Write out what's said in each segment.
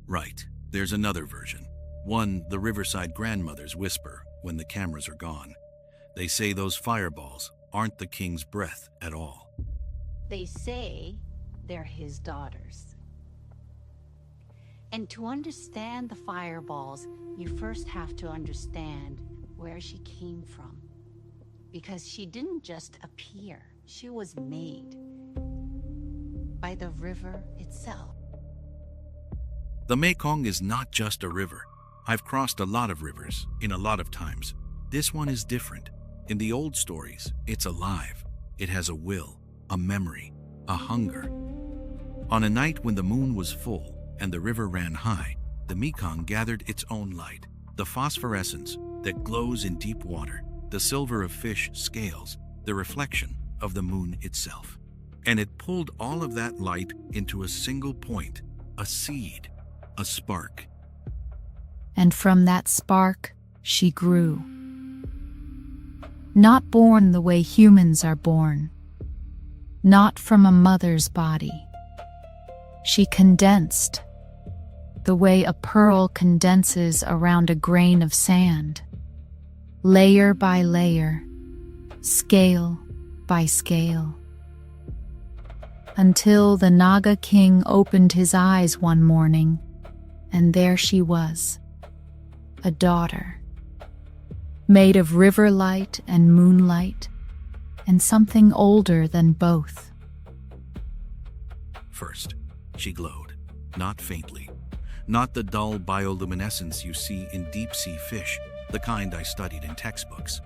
Right, there's another version. One the riverside grandmothers whisper when the cameras are gone. They say those fireballs aren't the king's breath at all. They say they're his daughters. And to understand the fireballs, you first have to understand where she came from. Because she didn't just appear, she was made by the river itself. The Mekong is not just a river. I've crossed a lot of rivers in a lot of times. This one is different. In the old stories, it's alive. It has a will, a memory, a hunger. On a night when the moon was full and the river ran high, the Mekong gathered its own light, the phosphorescence that glows in deep water, the silver of fish scales, the reflection of the moon itself. And it pulled all of that light into a single point, a seed, a spark. And from that spark, she grew. Not born the way humans are born, not from a mother's body. She condensed, the way a pearl condenses around a grain of sand, layer by layer, scale by scale, until the Naga King opened his eyes one morning, and there she was, a daughter, made of river light and moonlight, and something older than both. First, she glowed, not faintly, not the dull bioluminescence you see in deep-sea fish, the kind I studied in textbooks.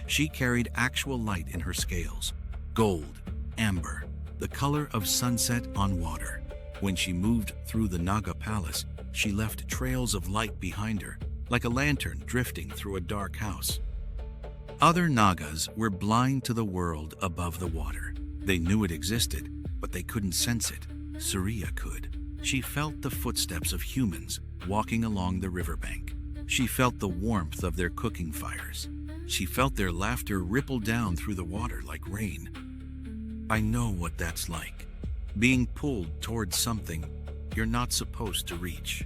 She carried actual light in her scales, gold, amber, the color of sunset on water. When she moved through the Naga palace, she left trails of light behind her, like a lantern drifting through a dark house. Other Nagas were blind to the world above the water. They knew it existed, but they couldn't sense it. Surya could. She felt the footsteps of humans walking along the riverbank. She felt the warmth of their cooking fires. She felt their laughter ripple down through the water like rain. I know what that's like. Being pulled towards something you're not supposed to reach.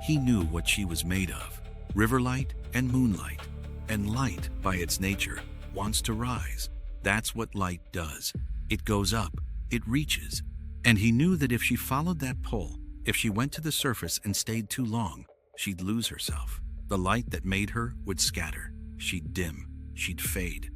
He knew what she was made of, river light and moonlight, and light, by its nature, wants to rise. That's what light does. It goes up, it reaches, and he knew that if she followed that pull, if she went to the surface and stayed too long, she'd lose herself. The light that made her would scatter. She'd dim. She'd fade.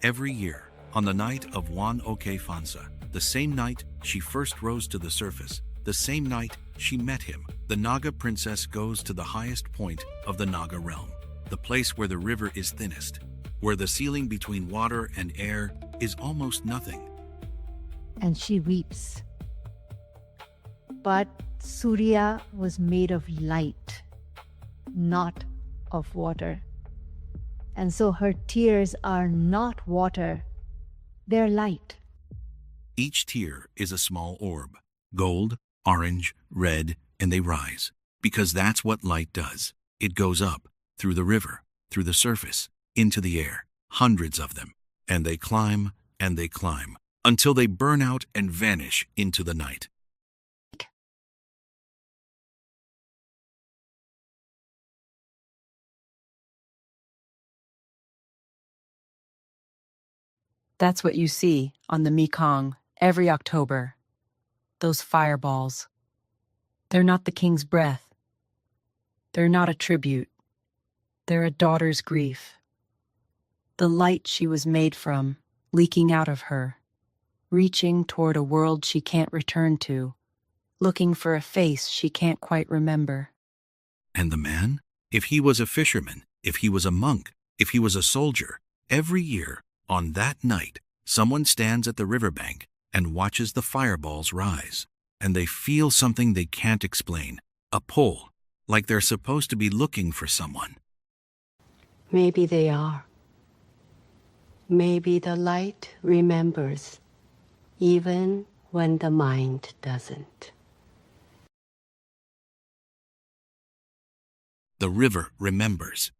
Every year, on the night of Wan Oke Fansa, the same night she first rose to the surface, the same night she met him, the Naga princess goes to the highest point of the Naga realm, the place where the river is thinnest, where the ceiling between water and air is almost nothing. And she weeps. But Surya was made of light, not of water. And so her tears are not water, they're light. Each tear is a small orb, gold, orange, red, and they rise, because that's what light does. It goes up, through the river, through the surface, into the air, hundreds of them, and they climb, until they burn out and vanish into the night. That's what you see on the Mekong every October. Those fireballs. They're not the king's breath. They're not a tribute. They're a daughter's grief. The light she was made from, leaking out of her, reaching toward a world she can't return to, looking for a face she can't quite remember. And the man? If he was a fisherman, if he was a monk, if he was a soldier, every year, on that night, someone stands at the riverbank and watches the fireballs rise, and they feel something they can't explain, a pull, like they're supposed to be looking for someone. Maybe they are. Maybe the light remembers, even when the mind doesn't. The river remembers,